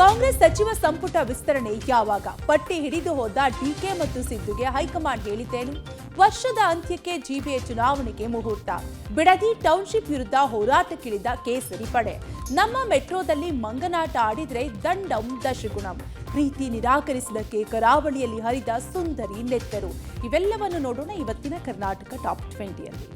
ಕಾಂಗ್ರೆಸ್ ಸಚಿವ ಸಂಪುಟ ವಿಸ್ತರಣೆ ಯಾವಾಗ? ಪಟ್ಟಿ ಹಿಡಿದು ಹೋದ ಡಿಕೆ ಮತ್ತು ಸಿದ್ದುಗೆ ಹೈಕಮಾಂಡ್ ಹೇಳಿದ್ದೇನು? ವರ್ಷದ ಅಂತ್ಯಕ್ಕೆ ಜಿಬಿಎ ಚುನಾವಣೆಗೆ ಮುಹೂರ್ತ. ಬಿಡದಿ ಟೌನ್ಶಿಪ್ ವಿರುದ್ಧ ಹೋರಾಟಕ್ಕಿಳಿದ ಕೇಸರಿ ಪಡೆ. ನಮ್ಮ ಮೆಟ್ರೋದಲ್ಲಿ ಮಂಗನಾಟ ಆಡಿದ್ರೆ ದಂಡಂ ದಶಗುಣಂ. ಪ್ರೀತಿ ನಿರಾಕರಿಸಿದಕ್ಕೆ ಕರಾವಳಿಯಲ್ಲಿ ಹರಿದ ಸುಂದರಿ ನೆತ್ತರು. ಇವೆಲ್ಲವನ್ನು ನೋಡೋಣ ಇವತ್ತಿನ ಕರ್ನಾಟಕ ಟಾಪ್ 20ಯಲ್ಲಿ.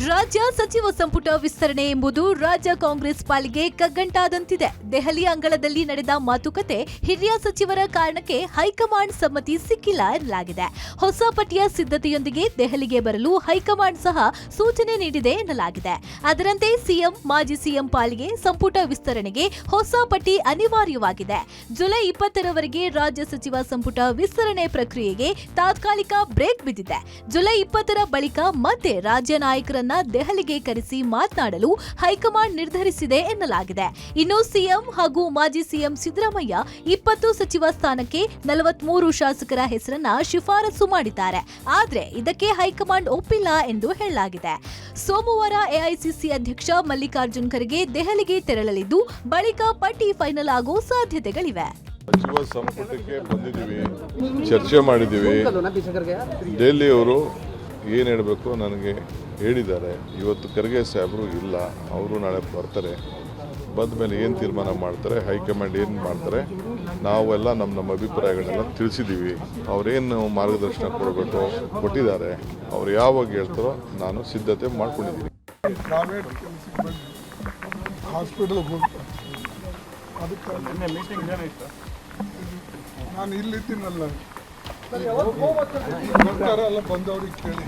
ರಾಜ್ಯ ಸಚಿವ ಸಂಪುಟ ವಿಸ್ತರಣೆ ಎಂಬುದು ರಾಜ್ಯ ಕಾಂಗ್ರೆಸ್ ಪಾಲಿಗೆ ಕಗ್ಗಂಟಾದಂತಿದೆ. ದೆಹಲಿ ಅಂಗಳದಲ್ಲಿ ನಡೆದ ಮಾತುಕತೆ, ಹಿರಿಯ ಸಚಿವರ ಕಾರಣಕ್ಕೆ ಹೈಕಮಾಂಡ್ ಸಮ್ಮತಿ ಸಿಕ್ಕಿಲ್ಲ ಎನ್ನಲಾಗಿದೆ. ಹೊಸ ಪಟ್ಟಿಯ ಸಿದ್ಧತೆಯೊಂದಿಗೆ ದೆಹಲಿಗೆ ಬರಲು ಹೈಕಮಾಂಡ್ ಸಹ ಸೂಚನೆ ನೀಡಿದೆ ಎನ್ನಲಾಗಿದೆ. ಅದರಂತೆ ಸಿಎಂ, ಮಾಜಿ ಸಿಎಂ ಪಾಲಿಗೆ ಸಂಪುಟ ವಿಸ್ತರಣೆಗೆ ಹೊಸ ಪಟ್ಟಿ ಅನಿವಾರ್ಯವಾಗಿದೆ. ಜುಲೈ 20ರವರೆಗೆ ರಾಜ್ಯ ಸಚಿವ ಸಂಪುಟ ವಿಸ್ತರಣೆ ಪ್ರಕ್ರಿಯೆಗೆ ತಾತ್ಕಾಲಿಕ ಬ್ರೇಕ್ ಬಿದ್ದಿದೆ. ಜುಲೈ 20ರ ಬಳಿಕ ಮತ್ತೆ ರಾಜ್ಯ ನಾಯಕರ ದೆಹಲಿಗೆ ಕರೆಸಿ ಮಾತನಾಡಲು ಹೈಕಮಾಂಡ್ ನಿರ್ಧರಿಸಿದೆ ಎನ್ನಲಾಗಿದೆ. ಇನ್ನು ಸಿಎಂ ಹಾಗೂ ಮಾಜಿ ಸಿಎಂ ಸಿದ್ದರಾಮಯ್ಯ 20 ಸಚಿವ ಸ್ಥಾನಕ್ಕೆ 43 ಶಾಸಕರ ಹೆಸರನ್ನ ಶಿಫಾರಸು ಮಾಡಿದ್ದಾರೆ. ಆದ್ರೆ ಇದಕ್ಕೆ ಹೈಕಮಾಂಡ್ ಒಪ್ಪಿಲ್ಲ ಎಂದು ಹೇಳಲಾಗಿದೆ. ಸೋಮವಾರ ಎಐಸಿಸಿ ಅಧ್ಯಕ್ಷ ಮಲ್ಲಿಕಾರ್ಜುನ್ ಖರ್ಗೆ ದೆಹಲಿಗೆ ತೆರಳಲಿದ್ದು, ಬಳಿಕ ಪಟ್ಟಿ ಫೈನಲ್ ಆಗೋ ಸಾಧ್ಯತೆಗಳಿವೆ. ಸಚಿವ ಸಂಪುಟಕ್ಕೆ ಬಂದಿದ್ದೀವಿ, ಚರ್ಚೆ ಮಾಡಿದ್ದೀವಿ. ಡೆಲ್ಲಿ ಅವರು ಏನು ಹೇಳಬೇಕು ನನಗೆ ಹೇಳಿದ್ದಾರೆ. ಇವತ್ತು ಖರ್ಗೆ ಸಾಹೇಬರು ಇಲ್ಲ, ಅವರು ನಾಳೆ ಬರ್ತಾರೆ. ಬಂದ ಮೇಲೆ ಏನು ತೀರ್ಮಾನ ಮಾಡ್ತಾರೆ, ಹೈಕಮಾಂಡ್ ಏನು ಮಾಡ್ತಾರೆ, ನಾವೆಲ್ಲ ನಮ್ಮ ಅಭಿಪ್ರಾಯಗಳನ್ನೆಲ್ಲ ತಿಳಿಸಿದ್ದೀವಿ. ಅವರೇನು ಮಾರ್ಗದರ್ಶನ ಕೊಡಬೇಕು ಕೊಟ್ಟಿದ್ದಾರೆ. ಅವ್ರು ಯಾವಾಗ ಹೇಳ್ತಾರೋ ನಾನು ಸಿದ್ಧತೆ ಮಾಡ್ಕೊಂಡಿದ್ದೀನಿ. ಪ್ರೈವೇಟ್ ಕೆಲಸಕ್ಕೆ ಹಾಸ್ಪಿಟಲ್ಗೆ ಹೋಗ್ತಾರೆ, ಅದಕ್ಕೆ ಮೀಟಿಂಗ್ ಏನಾಯ್ತು, ನಾನು ಇಲ್ಲಿದ್ದೀನಲ್ಲ, ಬರ್ತಾರಲ್ಲ, ಬಂದವ್ರಿಗೆ ಕೇಳಿ.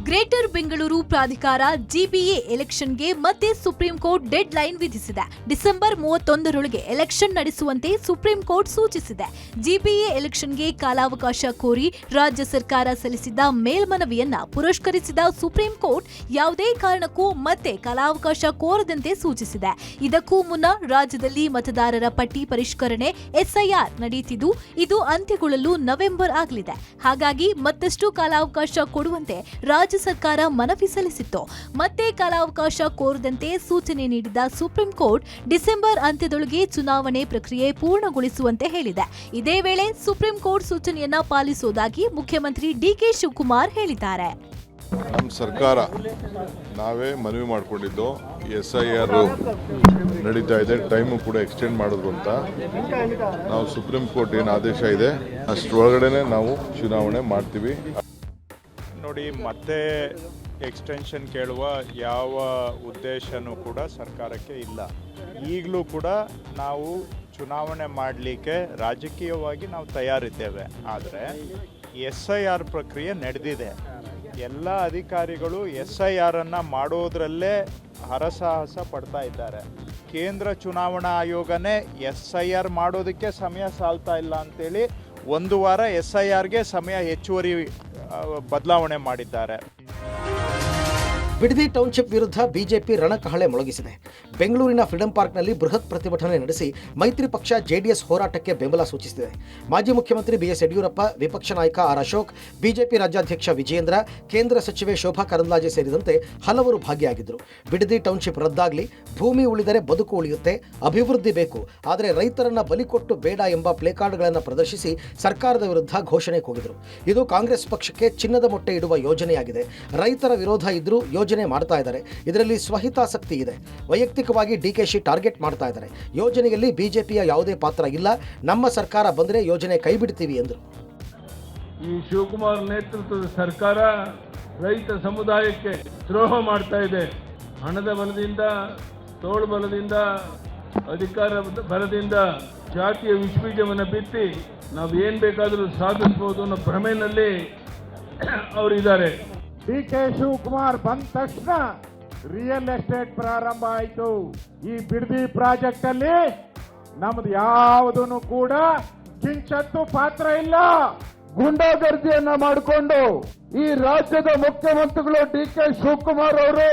ಗ್ರೇಟರ್ ಬೆಂಗಳೂರು ಪ್ರಾಧಿಕಾರ ಜಿಬಿಎ ಎಲೆಕ್ಷನ್ಗೆ ಮತ್ತೆ ಸುಪ್ರೀಂ ಕೋರ್ಟ್ ಡೆಡ್ ಲೈನ್ ವಿಧಿಸಿದೆ. ಡಿಸೆಂಬರ್ 31ರೊಳಗೆ ಎಲೆಕ್ಷನ್ ನಡೆಸುವಂತೆ ಸುಪ್ರೀಂ ಕೋರ್ಟ್ ಸೂಚಿಸಿದೆ. ಜಿಬಿಎ ಎಲೆಕ್ಷನ್ಗೆ ಕಾಲಾವಕಾಶ ಕೋರಿ ರಾಜ್ಯ ಸರ್ಕಾರ ಸಲ್ಲಿಸಿದ್ದ ಮೇಲ್ಮನವಿಯನ್ನ ಪುರಸ್ಕರಿಸಿದ ಸುಪ್ರೀಂ ಕೋರ್ಟ್ ಯಾವುದೇ ಕಾರಣಕ್ಕೂ ಮತ್ತೆ ಕಾಲಾವಕಾಶ ಕೋರದಂತೆ ಸೂಚಿಸಿದೆ. ಇದಕ್ಕೂ ಮುನ್ನ ರಾಜ್ಯದಲ್ಲಿ ಮತದಾರರ ಪಟ್ಟಿ ಪರಿಷ್ಕರಣೆ ಎಸ್ಐಆರ್ ನಡೆಯುತ್ತಿದ್ದು, ಇದು ಅಂತ್ಯಗೊಳ್ಳಲು ನವೆಂಬರ್ ಆಗಲಿದೆ. ಹಾಗಾಗಿ ಮತ್ತಷ್ಟು ಕಾಲಾವಕಾಶ ಕೊಡುವಂತೆ ರಾಜ್ಯ ಸರ್ಕಾರ ಮನವಿ ಸಲ್ಲಿಸಿತ್ತು. ಮತ್ತೆ ಕಾಲಾವಕಾಶ ಕೋರದಂತೆ ಸೂಚನೆ ನೀಡಿದ ಸುಪ್ರೀಂ ಕೋರ್ಟ್ ಡಿಸೆಂಬರ್ ಅಂತ್ಯದೊಳಗೆ ಚುನಾವಣೆ ಪ್ರಕ್ರಿಯೆ ಪೂರ್ಣಗೊಳಿಸುವಂತೆ ಹೇಳಿದೆ. ಇದೇ ವೇಳೆ ಸುಪ್ರೀಂ ಕೋರ್ಟ್ ಸೂಚನೆಯನ್ನ ಪಾಲಿಸುವುದಾಗಿ ಮುಖ್ಯಮಂತ್ರಿ ಡಿಕೆ ಶಿವಕುಮಾರ್ ಹೇಳಿದ್ದಾರೆ. ನಮ್ಮ ಸರ್ಕಾರ ನಾವೇ ಮನವಿ ಮಾಡಿಕೊಂಡಿದ್ದು, SIR ನಡೀತಾ ಇದೆ, ಟೈಮು ಕೂಡ ಎಕ್ಸ್ಟೆಂಡ್ ಮಾಡಿದ್ರು ಅಂತ. ನಾವು ಸುಪ್ರೀಂ ಕೋರ್ಟ್ ಏನು ಆದೇಶ ಇದೆ ಅಷ್ಟರೊಳಗಡೆ ನಾವು ಚುನಾವಣೆ ಮಾಡ್ತೀವಿ. ನೋಡಿ, ಮತ್ತೆ ಎಕ್ಸ್ಟೆನ್ಷನ್ ಕೇಳುವ ಯಾವ ಉದ್ದೇಶನೂ ಕೂಡ ಸರ್ಕಾರಕ್ಕೆ ಇಲ್ಲ. ಈಗಲೂ ಕೂಡ ನಾವು ಚುನಾವಣೆ ಮಾಡಲಿಕ್ಕೆ ರಾಜಕೀಯವಾಗಿ ನಾವು ತಯಾರಿದ್ದೇವೆ. ಆದರೆ SIR ಪ್ರಕ್ರಿಯೆ ನಡೆದಿದೆ. ಎಲ್ಲ ಅಧಿಕಾರಿಗಳು SIR ಅನ್ನು ಮಾಡೋದ್ರಲ್ಲೇ ಹರಸಾಹಸ ಪಡ್ತಾ ಇದ್ದಾರೆ. ಕೇಂದ್ರ ಚುನಾವಣಾ ಆಯೋಗನೇ SIR ಮಾಡೋದಕ್ಕೆ ಸಮಯ ಸಾಲ್ತಾ ಇಲ್ಲ ಅಂತೇಳಿ 1 ವಾರ SIRಗೆ ಸಮಯ ಹೆಚ್ಚುವರಿ ಬದಲಾವಣೆ ಮಾಡಿದ್ದಾರೆ. ಬಿಡದಿ ಟೌನ್ಶಿಪ್ ವಿರುದ್ಧ ಬಿಜೆಪಿ ರಣಕಹಳೆ ಮೊಳಗಿಸಿದೆ. ಬೆಂಗಳೂರಿನ ಫ್ರೀಡಂ ಪಾರ್ಕ್ನಲ್ಲಿ ಬೃಹತ್ ಪ್ರತಿಭಟನೆ ನಡೆಸಿ ಮೈತ್ರಿ ಪಕ್ಷ ಜೆಡಿಎಸ್ ಹೋರಾಟಕ್ಕೆ ಬೆಂಬಲ ಸೂಚಿಸಿದೆ. ಮಾಜಿ ಮುಖ್ಯಮಂತ್ರಿ BS ಯಡಿಯೂರಪ್ಪ, ವಿಪಕ್ಷ ನಾಯಕ ಆರ್ ಅಶೋಕ್, ಬಿಜೆಪಿ ರಾಜ್ಯಾಧ್ಯಕ್ಷ ವಿಜಯೇಂದ್ರ, ಕೇಂದ್ರ ಸಚಿವೆ ಶೋಭಾ ಕರಂದ್ಲಾಜೆ ಸೇರಿದಂತೆ ಹಲವರು ಭಾಗಿಯಾಗಿದ್ದರು. ಬಿಡದಿ ಟೌನ್ಶಿಪ್ ರದ್ದಾಗಲಿ, ಭೂಮಿ ಉಳಿದರೆ ಬದುಕು ಉಳಿಯುತ್ತೆ, ಅಭಿವೃದ್ಧಿ ಬೇಕು, ಆದರೆ ರೈತರನ್ನ ಬಲಿ ಕೊಟ್ಟು ಬೇಡ ಎಂಬ ಪ್ಲೇಕಾರ್ಡ್ಗಳನ್ನು ಪ್ರದರ್ಶಿಸಿ ಸರ್ಕಾರದ ವಿರುದ್ಧ ಘೋಷಣೆ ಕೂಗಿದರು. ಇದು ಕಾಂಗ್ರೆಸ್ ಪಕ್ಷಕ್ಕೆ ಚಿನ್ನದ ಮೊಟ್ಟೆ ಇಡುವ ಯೋಜನೆಯಾಗಿದೆ. ರೈತರ ವಿರೋಧ ಇದ್ರೂ ಯೋಜನೆ ಮಾಡ್ತಾ ಇದ್ದಾರೆ. ಇದರಲ್ಲಿ ಸ್ವಹಿತಾಸಕ್ತಿ ಇದೆ. ವೈಯಕ್ತಿಕವಾಗಿ DKಶಿ ಟಾರ್ಗೆಟ್ ಮಾಡ್ತಾ ಇದ್ದಾರೆ. ಯೋಜನೆಯಲ್ಲಿ ಬಿಜೆಪಿಯ ಯಾವುದೇ ಪಾತ್ರ ಇಲ್ಲ. ನಮ್ಮ ಸರ್ಕಾರ ಬಂದರೆ ಯೋಜನೆ ಕೈ ಬಿಡ್ತೀವಿ ಎಂದರು. ಈ ಶಿವಕುಮಾರ್ ನೇತೃತ್ವದ ಸರ್ಕಾರ ರೈತ ಸಮುದಾಯಕ್ಕೆ ದ್ರೋಹ ಮಾಡ್ತಾ ಇದೆ. ಹಣದ ಬಲದಿಂದ, ತೋಳು ಬಲದಿಂದ, ಅಧಿಕಾರ ಬಲದಿಂದ ಜಾತಿಯ ವಿಷಬೀಜವನ್ನು ಬಿತ್ತಿ ನಾವು ಏನ್ ಬೇಕಾದರೂ ಸಾಧಿಸಬಹುದು ಅನ್ನೋ ಭ್ರಮೆಯಲ್ಲಿ ಅವರಿದ್ದಾರೆ. DK ಶಿವಕುಮಾರ್ ಬಂದ ತಕ್ಷಣ ರಿಯಲ್ ಎಸ್ಟೇಟ್ ಪ್ರಾರಂಭ ಆಯಿತು. ಈ ಬಿಡದಿ ಪ್ರಾಜೆಕ್ಟ್ ಅಲ್ಲಿ ನಮ್ದು ಯಾವುದನ್ನು ಕೂಡ ಕಿಂಚತ್ತು ಪಾತ್ರ ಇಲ್ಲ. ಗುಂಡಾಗರ್ಜಿಯನ್ನ ಮಾಡಿಕೊಂಡು ಈ ರಾಜ್ಯದ ಮುಖ್ಯಮಂತ್ರಿಗಳು DK ಶಿವಕುಮಾರ್ ಅವರು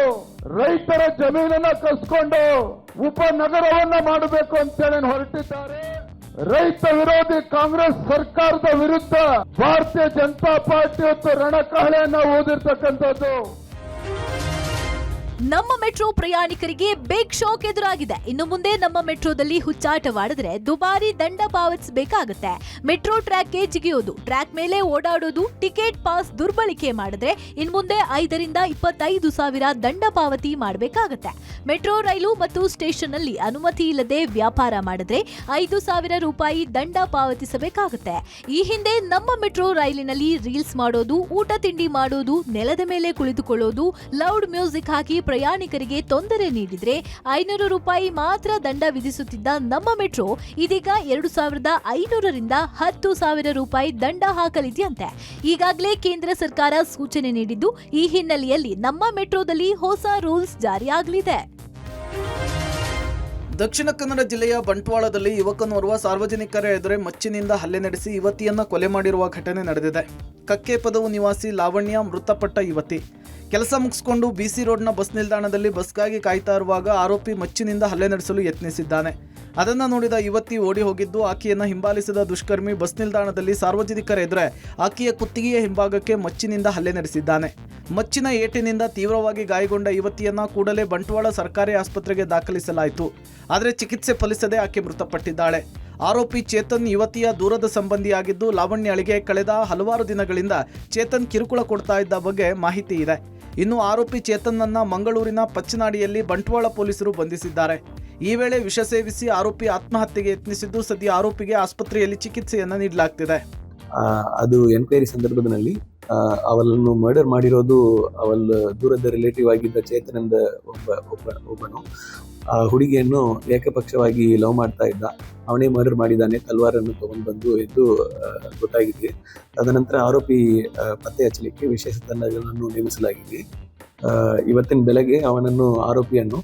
ರೈತರ ಜಮೀನನ್ನ ಕಸ್ಕೊಂಡು ಉಪನಗರವನ್ನ ಮಾಡಬೇಕು ಅಂತೇಳಿ ಹೊರಟಿದ್ದಾರೆ. ರೈತ ವಿರೋಧಿ ಕಾಂಗ್ರೆಸ್ ಸರ್ಕಾರದ ವಿರುದ್ಧ ಭಾರತೀಯ ಜನತಾ ಪಾರ್ಟಿ ಇವತ್ತು ರಣಕಹಳೆಯನ್ನ ಊದಿರ್ತಕ್ಕಂಥದ್ದು. ನಮ್ಮ ಮೆಟ್ರೋ ಪ್ರಯಾಣಿಕರಿಗೆ ಬಿಗ್ ಶಾಕ್ ಎದುರಾಗಿದೆ. ಇನ್ನು ಮುಂದೆ ನಮ್ಮ ಮೆಟ್ರೋದಲ್ಲಿ ಹುಚ್ಚಾಟವಾಡಿದ್ರೆ ದುಬಾರಿ ದಂಡ ಪಾವತಿಸಬೇಕಾಗುತ್ತೆ. ಮೆಟ್ರೋ ಟ್ರ್ಯಾಕ್ಗೆ ಜಿಗಿಯೋದು, ಟ್ರ್ಯಾಕ್ ಮೇಲೆ ಓಡಾಡೋದು, ಟಿಕೆಟ್ ಪಾಸ್ ದುರ್ಬಳಕೆ ಮಾಡಿದ್ರೆ ಇನ್ನು ಮುಂದೆ 5 ರಿಂದ 25 ಸಾವಿರ ದಂಡ ಪಾವತಿ ಮಾಡಬೇಕಾಗುತ್ತೆ. ಮೆಟ್ರೋ ರೈಲು ಮತ್ತು ಸ್ಟೇಷನ್ ನಲ್ಲಿ ಅನುಮತಿ ಇಲ್ಲದೆ ವ್ಯಾಪಾರ ಮಾಡಿದ್ರೆ 5,000 ರೂಪಾಯಿ ದಂಡ ಪಾವತಿಸಬೇಕಾಗುತ್ತೆ. ಈ ಹಿಂದೆ ನಮ್ಮ ಮೆಟ್ರೋ ರೈಲಿನಲ್ಲಿ ರೀಲ್ಸ್ ಮಾಡೋದು, ಊಟ ತಿಂಡಿ ಮಾಡೋದು, ನೆಲದ ಮೇಲೆ ಕುಳಿತುಕೊಳ್ಳೋದು, ಲೌಡ್ ಮ್ಯೂಸಿಕ್ ಹಾಕಿ ಪ್ರಯಾಣಿಕರಿಗೆ ತೊಂದರೆ ನೀಡಿದ್ರೆ 500 ರೂಪಾಯಿ ಮಾತ್ರ ದಂಡ ವಿಧಿಸುತ್ತಿದ್ದ ನಮ್ಮ ಮೆಟ್ರೋ ಇದೀಗ 2,500 ರಿಂದ 10,000 ರೂಪಾಯಿ ದಂಡ ಹಾಕಲಿದೆಯಂತೆ. ಈಗಾಗಲೇ ಕೇಂದ್ರ ಸರ್ಕಾರ ಸೂಚನೆ ನೀಡಿದ್ದು, ಈ ಹಿನ್ನೆಲೆಯಲ್ಲಿ ನಮ್ಮ ಮೆಟ್ರೋದಲ್ಲಿ ಹೊಸ ರೂಲ್ಸ್ ಜಾರಿಯಾಗಲಿದೆ. ದಕ್ಷಿಣ ಕನ್ನಡ ಜಿಲ್ಲೆಯ ಬಂಟ್ವಾಳದಲ್ಲಿ ಯುವಕನೋರ್ವ ಸಾರ್ವಜನಿಕರ ಎದುರೇ ಮಚ್ಚಿನಿಂದ ಹಲ್ಲೆ ನಡೆಸಿ ಯುವತಿಯನ್ನ ಕೊಲೆ ಮಾಡಿರುವ ಘಟನೆ ನಡೆದಿದೆ. ಕಕ್ಕೇಪದವು ನಿವಾಸಿ ಲಾವಣ್ಯ ಮೃತಪಟ್ಟ ಯುವತಿ. ಕೆಲಸ ಮುಗಿಸಿಕೊಂಡು ಬಿಸಿ ರೋಡ್ನ ಬಸ್ ನಿಲ್ದಾಣದಲ್ಲಿ ಬಸ್ಗಾಗಿ ಕಾಯ್ತಾ ಇರುವಾಗ ಆರೋಪಿ ಮಚ್ಚಿನಿಂದ ಹಲ್ಲೆ ನಡೆಸಲು ಯತ್ನಿಸಿದ್ದಾನೆ. ಅದನ್ನು ನೋಡಿದ ಯುವತಿ ಓಡಿ ಹೋಗಿದ್ದು, ಆಕೆಯನ್ನು ಹಿಂಬಾಲಿಸಿದ ದುಷ್ಕರ್ಮಿ ಬಸ್ ನಿಲ್ದಾಣದಲ್ಲಿ ಸಾರ್ವಜನಿಕರ ಎದುರೇ ಆಕೆಯ ಕುತ್ತಿಗೆಯ ಹಿಂಭಾಗಕ್ಕೆ ಮಚ್ಚಿನಿಂದ ಹಲ್ಲೆ ನಡೆಸಿದ್ದಾನೆ. ಮಚ್ಚಿನ ಏಟಿನಿಂದ ತೀವ್ರವಾಗಿ ಗಾಯಗೊಂಡ ಯುವತಿಯನ್ನ ಕೂಡಲೇ ಬಂಟ್ವಾಳ ಸರ್ಕಾರಿ ಆಸ್ಪತ್ರೆಗೆ ದಾಖಲಿಸಲಾಯಿತು. ಆದರೆ ಚಿಕಿತ್ಸೆ ಫಲಿಸದೆ ಆಕೆ ಮೃತಪಟ್ಟಿದ್ದಾಳೆ. ಆರೋಪಿ ಚೇತನ್ ಯುವತಿಯ ದೂರದ ಸಂಬಂಧಿಯಾಗಿದ್ದು, ಲಾವಣ್ಯಳಿಗೆ ಕಳೆದ ಹಲವಾರು ದಿನಗಳಿಂದ ಚೇತನ್ ಕಿರುಕುಳ ಕೊಡ್ತಾ ಇದ್ದ ಬಗ್ಗೆ ಮಾಹಿತಿ ಇದೆ. ಇನ್ನು ಆರೋಪಿ ಚೇತನ್ನನ್ನ ಮಂಗಳೂರಿನ ಪಚ್ಚನಾಡಿಯಲ್ಲಿ ಬಂಟ್ವಾಳ ಪೊಲೀಸರು ಬಂಧಿಸಿದ್ದಾರೆ. ಈ ವೇಳೆ ವಿಷ ಸೇವಿಸಿ ಆರೋಪಿ ಆತ್ಮಹತ್ಯೆಗೆ ಯತ್ನಿಸಿದ್ದು, ಸದ್ಯ ಆರೋಪಿಗೆ ಆಸ್ಪತ್ರೆಯಲ್ಲಿ ಚಿಕಿತ್ಸೆಯನ್ನು ನೀಡಲಾಗ್ತಿದೆ. ಅದು ಎನ್ಕ್ವೈರಿ ಸಂದರ್ಭದಲ್ಲಿ ಅವಳನ್ನು ಮರ್ಡರ್ ಮಾಡಿರೋದು ಅವಳ ದೂರದ ರಿಲೇಟಿವ್ ಆಗಿದ್ದ ಚೇತನಂದ ಒಬ್ಬನು ಆ ಹುಡುಗಿಯನ್ನು ಏಕಪಕ್ಷವಾಗಿ ಲವ್ ಮಾಡ್ತಾ ಇದ್ದ. ಅವನೇ ಮರ್ಡರ್ ಮಾಡಿದ್ದಾನೆ, ತಲ್ವಾರನ್ನು ತಗೊಂಡು ಬಂದು ಎಂದು ಗೊತ್ತಾಗಿದೆ. ತದನಂತರ ಆರೋಪಿ ಪತ್ತೆ ಹಚ್ಚಲಿಕ್ಕೆ ವಿಶೇಷ ತಂಡಗಳನ್ನು ನೇಮಿಸಲಾಗಿದೆ. ಇವತ್ತಿನ ಬೆಳಗ್ಗೆ ಆರೋಪಿಯನ್ನು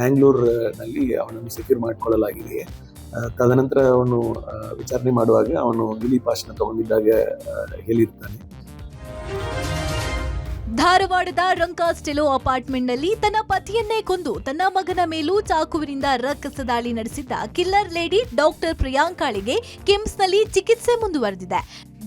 ಮ್ಯಾಂಗ್ಳೂರ್ನಲ್ಲಿ ಅವನನ್ನು ಸೆಕ್ಯೂರ್ ಮಾಡಿಕೊಳ್ಳಲಾಗಿದೆ. ತದನಂತರ ಅವನು ವಿಚಾರಣೆ ಮಾಡುವಾಗ ಅವನು ಗಿಲಿ ಪಾಸ್ನ ತಗೊಂಡಿದ್ದಾಗ ಹೇಳಿರ್ತಾನೆ. ಧಾರವಾಡದ ರಂಕಾಸ್ಟೆಲೋ ಅಪಾರ್ಟ್ಮೆಂಟ್ನಲ್ಲಿ ತನ್ನ ಪತಿಯನ್ನೇ ಕೊಂದು ತನ್ನ ಮಗನ ಮೇಲೂ ಚಾಕುವಿನಿಂದ ರಕ್ಕಸ ದಾಳಿ ನಡೆಸಿದ್ದ ಕಿಲ್ಲರ್ ಲೇಡಿ ಡಾಕ್ಟರ್ ಪ್ರಿಯಾಂಕಾಳಿಗೆ ಕಿಮ್ಸ್ನಲ್ಲಿ ಚಿಕಿತ್ಸೆ ಮುಂದುವರೆದಿದೆ.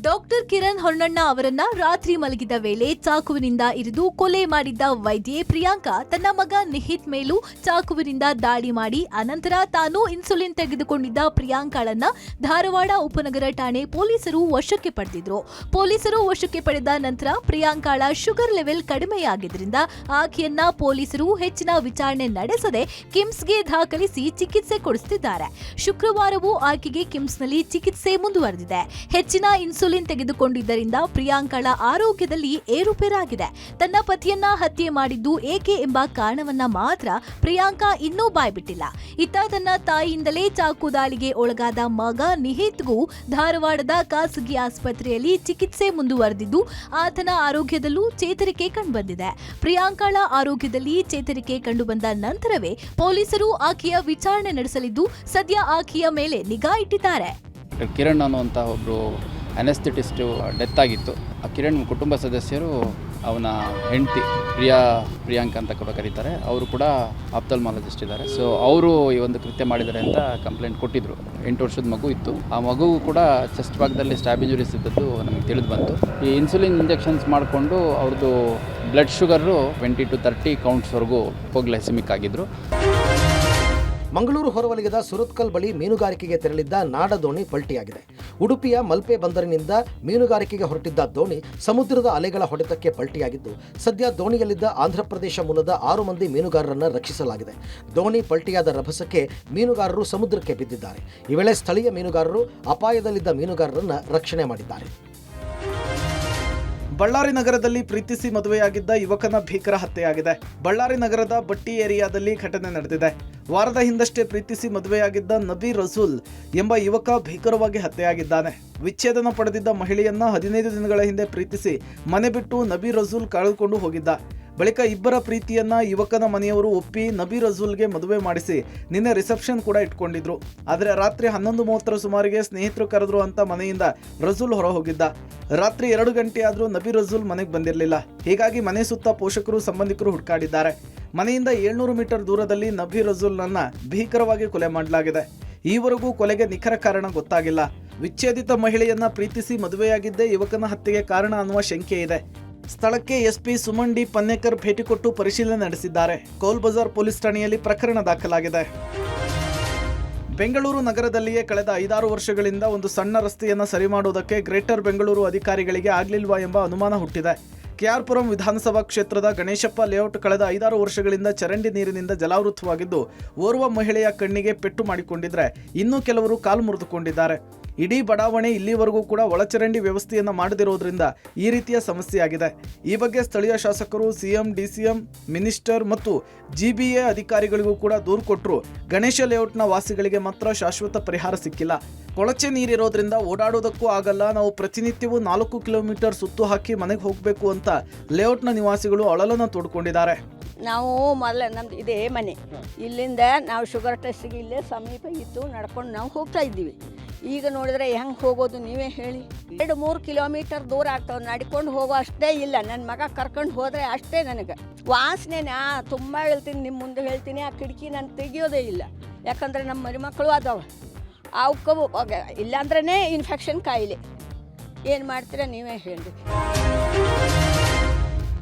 ಡಾಕ್ಟರ್ ಕಿರಣ್ ಹೊನ್ನಣ್ಣ ಅವರನ್ನ ರಾತ್ರಿ ಮಲಗಿದ ವೇಳೆ ಚಾಕುವಿನಿಂದ ಇರಿದು ಕೊಲೆ ಮಾಡಿದ್ದ ವೈದ್ಯೆ ಪ್ರಿಯಾಂಕಾ ತನ್ನ ಮಗ ನಿಹಿತ್ ಮೇಲೂ ಚಾಕುವಿನಿಂದ ದಾಳಿ ಮಾಡಿ ಅನಂತರ ತಾನು ಇನ್ಸುಲಿನ್ ತೆಗೆದುಕೊಂಡಿದ್ದ ಪ್ರಿಯಾಂಕಾಳನ್ನ ಧಾರವಾಡ ಉಪನಗರ ಠಾಣೆ ಪೊಲೀಸರು ವಶಕ್ಕೆ ಪಡೆದಿದ್ರು. ಪೊಲೀಸರು ವಶಕ್ಕೆ ಪಡೆದ ನಂತರ ಪ್ರಿಯಾಂಕಾಳ ಶುಗರ್ ಲೆವೆಲ್ ಕಡಿಮೆಯಾಗಿದ್ದರಿಂದ ಆಕೆಯನ್ನ ಪೊಲೀಸರು ಹೆಚ್ಚಿನ ವಿಚಾರಣೆ ನಡೆಸದೆ ಕಿಮ್ಸ್ಗೆ ದಾಖಲಿಸಿ ಚಿಕಿತ್ಸೆ ಕೊಡಿಸುತ್ತಿದ್ದಾರೆ. ಶುಕ್ರವಾರವೂ ಆಕೆಗೆ ಕಿಮ್ಸ್ನಲ್ಲಿ ಚಿಕಿತ್ಸೆ ಮುಂದುವರೆದಿದೆ. ಹೆಚ್ಚಿನ ಇನ್ಸುಲಿನ್ ತೆಗೆದುಕೊಂಡಿದ್ದರಿಂದ ಪ್ರಿಯಾಂಕಾಳ ಆರೋಗ್ಯದಲ್ಲಿ ಏರುಪೇರಾಗಿದೆ. ತನ್ನ ಪತಿಯನ್ನ ಹತ್ಯೆ ಮಾಡಿದ್ದು ಏಕೆ ಎಂಬ ಕಾರಣವನ್ನ ಮಾತ್ರ ಪ್ರಿಯಾಂಕಾ ಇನ್ನೂ ಬಾಯ್ಬಿಟ್ಟಿಲ್ಲ. ಇತ್ತ ತನ್ನ ತಾಯಿಯಿಂದಲೇ ಚಾಕು ದಾಳಿಗೆ ಒಳಗಾದ ಮಗ ನಿಹಿತ್ಗೂ ಧಾರವಾಡದ ಖಾಸಗಿ ಆಸ್ಪತ್ರೆಯಲ್ಲಿ ಚಿಕಿತ್ಸೆ ಮುಂದುವರೆದಿದ್ದು, ಆತನ ಆರೋಗ್ಯದಲ್ಲೂ ಚೇತರಿಕೆ ಕಂಡುಬಂದಿದೆ. ಪ್ರಿಯಾಂಕಾಳ ಆರೋಗ್ಯದಲ್ಲಿ ಚೇತರಿಕೆ ಕಂಡುಬಂದ ನಂತರವೇ ಪೊಲೀಸರು ಆಕೆಯ ವಿಚಾರಣೆ ನಡೆಸಲಿದ್ದು, ಸದ್ಯ ಆಕೆಯ ಮೇಲೆ ನಿಗಾ ಇಟ್ಟಿದ್ದಾರೆ. ಕಿರಣ್ ಅನ್ನುವಂಥ ಒಬ್ಬರು ಅನೆಸ್ಥೆಟಿಸ್ಟು ಡೆತ್ ಆಗಿತ್ತು. ಆ ಕಿರಣ್ ಕುಟುಂಬ ಸದಸ್ಯರು ಅವನ ಹೆಂಡತಿ ಪ್ರಿಯಾಂಕ ಅಂತ ಕೂಡ ಕರೀತಾರೆ, ಅವರು ಕೂಡ ಆಪ್ತಲ್ಮಾಲಜಿಸ್ಟ್ ಇದ್ದಾರೆ. ಸೊ ಅವರು ಈ ಒಂದು ಕೃತ್ಯ ಮಾಡಿದ್ದಾರೆ ಅಂತ ಕಂಪ್ಲೇಂಟ್ ಕೊಟ್ಟಿದ್ರು. 8 ವರ್ಷದ ಮಗು ಇತ್ತು. ಆ ಮಗು ಕೂಡ ಚೆಸ್ಟ್ ಭಾಗದಲ್ಲಿ ಸ್ಟ್ಯಾಬ್ ಇಂಜುರೀಸ್ ಇದ್ದದ್ದು ನಮಗೆ ತಿಳಿದು ಬಂತು. ಈ ಇನ್ಸುಲಿನ್ ಇಂಜೆಕ್ಷನ್ಸ್ ಮಾಡಿಕೊಂಡು ಅವ್ರದ್ದು ಬ್ಲಡ್ ಶುಗರು 20 to 30 ಕೌಂಟ್ಸ್ವರೆಗೂ ಗ್ಲೈಸೆಮಿಕ್ ಆಗಿದ್ರು. ಮಂಗಳೂರು ಹೊರವಲಯದ ಸುರತ್ಕಲ್ ಬಳಿ ಮೀನುಗಾರಿಕೆಗೆ ತೆರಳಿದ್ದ ನಾಡದೋಣಿ ಪಲ್ಟಿಯಾಗಿದೆ. ಉಡುಪಿಯ ಮಲ್ಪೆ ಬಂದರಿನಿಂದ ಮೀನುಗಾರಿಕೆಗೆ ಹೊರಟಿದ್ದ ದೋಣಿ ಸಮುದ್ರದ ಅಲೆಗಳ ಹೊಡೆತಕ್ಕೆ ಪಲ್ಟಿಯಾಗಿದ್ದು, ಸದ್ಯ ದೋಣಿಯಲ್ಲಿದ್ದ ಆಂಧ್ರಪ್ರದೇಶ ಮೂಲದ 6 ಮಂದಿ ಮೀನುಗಾರರನ್ನು ರಕ್ಷಿಸಲಾಗಿದೆ. ದೋಣಿ ಪಲ್ಟಿಯಾದ ರಭಸಕ್ಕೆ ಮೀನುಗಾರರು ಸಮುದ್ರಕ್ಕೆ ಬಿದ್ದಿದ್ದಾರೆ. ಈ ವೇಳೆ ಸ್ಥಳೀಯ ಮೀನುಗಾರರು ಅಪಾಯದಲ್ಲಿದ್ದ ಮೀನುಗಾರರನ್ನು ರಕ್ಷಣೆ ಮಾಡಿದ್ದಾರೆ. ಬಳ್ಳಾರಿ ನಗರದಲ್ಲಿ ಪ್ರೀತಿಸಿ ಮದುವೆಯಾಗಿದ್ದ ಯುವಕನ ಭೀಕರ ಹತ್ಯೆಯಾಗಿದೆ. ಬಳ್ಳಾರಿ ನಗರದ ಬಟ್ಟಿ ಏರಿಯಾದಲ್ಲಿ ಘಟನೆ ನಡೆದಿದೆ. ವಾರದ ಹಿಂದಷ್ಟೇ ಪ್ರೀತಿಸಿ ಮದುವೆಯಾಗಿದ್ದ ನಬಿ ರಸೂಲ್ ಎಂಬ ಯುವಕ ಭೀಕರವಾಗಿ ಹತ್ಯೆಯಾಗಿದ್ದಾನೆ. ವಿಚ್ಛೇದನ ಪಡೆದಿದ್ದ ಮಹಿಳೆಯನ್ನ 15 ದಿನಗಳ ಹಿಂದೆ ಪ್ರೀತಿಸಿ ಮನೆ ಬಿಟ್ಟು ನಬಿ ರಸೂಲ್ ಕಳೆದುಕೊಂಡು ಹೋಗಿದ್ದ. ಬಳಿಕ ಇಬ್ಬರ ಪ್ರೀತಿಯನ್ನ ಯುವಕನ ಮನೆಯವರು ಒಪ್ಪಿ ನಬಿ ರಸೂಲ್ಗೆ ಮದುವೆ ಮಾಡಿಸಿ ನಿನ್ನೆ ರಿಸೆಪ್ಷನ್ ಕೂಡ ಇಟ್ಕೊಂಡಿದ್ರು. ಆದರೆ ರಾತ್ರಿ 11:30 ಸುಮಾರಿಗೆ ಸ್ನೇಹಿತರು ಕರೆದ್ರು ಅಂತ ಮನೆಯಿಂದ ರಸೂಲ್ ಹೊರ ಹೋಗಿದ್ದ. ರಾತ್ರಿ 2 ಗಂಟೆ ಆದರೂ ನಬಿ ರಸೂಲ್ ಮನೆಗೆ ಬಂದಿರಲಿಲ್ಲ. ಹೀಗಾಗಿ ಮನೆ ಸುತ್ತ ಪೋಷಕರು ಸಂಬಂಧಿಕರು ಹುಡುಕಾಡಿದ್ದಾರೆ. ಮನೆಯಿಂದ 700 ಮೀಟರ್ ದೂರದಲ್ಲಿ ನಬಿ ರಸೂಲ್ನನ್ನ ಭೀಕರವಾಗಿ ಕೊಲೆ ಮಾಡಲಾಗಿದೆ. ಈವರೆಗೂ ಕೊಲೆಗೆ ನಿಖರ ಕಾರಣ ಗೊತ್ತಾಗಿಲ್ಲ. ವಿಚ್ಛೇದಿತ ಮಹಿಳೆಯನ್ನ ಪ್ರೀತಿಸಿ ಮದುವೆಯಾಗಿದ್ದೇ ಯುವಕನ ಹತ್ಯೆಗೆ ಕಾರಣ ಅನ್ನುವ ಶಂಕೆ ಇದೆ. ಸ್ಥಳಕ್ಕೆ ಎಸ್ಪಿ ಸುಮನ್ ಡಿ ಪನ್ನೇಕರ್ ಭೇಟಿ ಕೊಟ್ಟು ಪರಿಶೀಲನೆ ನಡೆಸಿದ್ದಾರೆ. ಕೌಲ್ ಬಜಾರ್ ಪೊಲೀಸ್ ಠಾಣೆಯಲ್ಲಿ ಪ್ರಕರಣ ದಾಖಲಾಗಿದೆ. ಬೆಂಗಳೂರು ನಗರದಲ್ಲಿಯೇ ಕಳೆದ 5-6 ವರ್ಷಗಳಿಂದ ಒಂದು ಸಣ್ಣ ರಸ್ತೆಯನ್ನು ಸರಿ ಮಾಡುವುದಕ್ಕೆ ಗ್ರೇಟರ್ ಬೆಂಗಳೂರು ಅಧಿಕಾರಿಗಳಿಗೆ ಆಗಲಿಲ್ವಾ ಎಂಬ ಅನುಮಾನ ಹುಟ್ಟಿದೆ. ಕೆಆರ್ಪುರಂ ವಿಧಾನಸಭಾ ಕ್ಷೇತ್ರದ ಗಣೇಶಪ್ಪ ಲೇಔಟ್ ಕಳೆದ 5-6 ವರ್ಷಗಳಿಂದ ಚರಂಡಿ ನೀರಿನಿಂದ ಜಲಾವೃತವಾಗಿದ್ದು ಓರ್ವ ಮಹಿಳೆಯ ಕಣ್ಣಿಗೆ ಪೆಟ್ಟು ಮಾಡಿಕೊಂಡಿದ್ರೆ ಇನ್ನೂ ಕೆಲವರು ಕಾಲು ಮುರಿದುಕೊಂಡಿದ್ದಾರೆ. ಇಡೀ ಬಡಾವಣೆ ಇಲ್ಲಿವರೆಗೂ ಕೂಡ ಒಳಚರಂಡಿ ವ್ಯವಸ್ಥೆಯನ್ನು ಮಾಡದಿರೋದ್ರಿಂದ ಈ ರೀತಿಯ ಸಮಸ್ಯೆಯಾಗಿದೆ. ಈ ಬಗ್ಗೆ ಸ್ಥಳೀಯ ಶಾಸಕರು, ಸಿಎಂ, ಡಿಸಿಎಂ, ಮಿನಿಸ್ಟರ್ ಮತ್ತು ಜಿಬಿಎ ಅಧಿಕಾರಿಗಳಿಗೂ ಕೂಡ ದೂರು ಕೊಟ್ಟರು. ಗಣೇಶ ಲೇಔಟ್ನ ವಾಸಿಗಳಿಗೆ ಮಾತ್ರ ಶಾಶ್ವತ ಪರಿಹಾರ ಸಿಕ್ಕಿಲ್ಲ. ಕೊಳಚೆ ನೀರಿರೋದ್ರಿಂದ ಓಡಾಡೋದಕ್ಕೂ ಆಗಲ್ಲ, ನಾವು ಪ್ರತಿನಿತ್ಯವೂ 4 ಕಿಲೋಮೀಟರ್ ಸುತ್ತು ಹಾಕಿ ಮನೆಗೆ ಹೋಗಬೇಕು ಅಂತ ಲೇಔಟ್ನ ನಿವಾಸಿಗಳು ಅಳಲನ್ನು ತೋಡ್ಕೊಂಡಿದ್ದಾರೆ. ನಾವು ಮೊದಲ ನಮ್ದು ಇದೇ ಮನೆ, ಇಲ್ಲಿಂದ ನಾವು ಶುಗರ್ ಟೆಸ್ಟಿಗೆ ಇಲ್ಲೇ ಸಮೀಪ ಇತ್ತು, ನಡ್ಕೊಂಡು ನಾವು ಹೋಗ್ತಾ ಇದ್ದೀವಿ. ಈಗ ನೋಡಿದ್ರೆ ಹೆಂಗೆ ಹೋಗೋದು ನೀವೇ ಹೇಳಿ. 2-3 ಕಿಲೋಮೀಟರ್ ದೂರ ಆಗ್ತಾವೆ, ನಡ್ಕೊಂಡು ಹೋಗೋ ಅಷ್ಟೇ ಇಲ್ಲ. ನನ್ನ ಮಗ ಕರ್ಕೊಂಡು ಹೋದರೆ ಅಷ್ಟೇ ನನಗೆ ವಾಸನೆ. ತುಂಬ ಹೇಳ್ತೀನಿ, ನಿಮ್ಮ ಮುಂದೆ ಹೇಳ್ತೀನಿ, ಆ ಕಿಟಕಿ ನಾನು ತೆಗಿಯೋದೇ ಇಲ್ಲ. ಯಾಕಂದರೆ ನಮ್ಮ ಮರಿಮಕ್ಕಳು ಅದಾವೆ, ಅವಕ್ಕೆ ಇಲ್ಲಾಂದ್ರೇ ಇನ್ಫೆಕ್ಷನ್ ಕಾಯಿಲೆ. ಏನು ಮಾಡ್ತೀರಾ ನೀವೇ ಹೇಳಿ.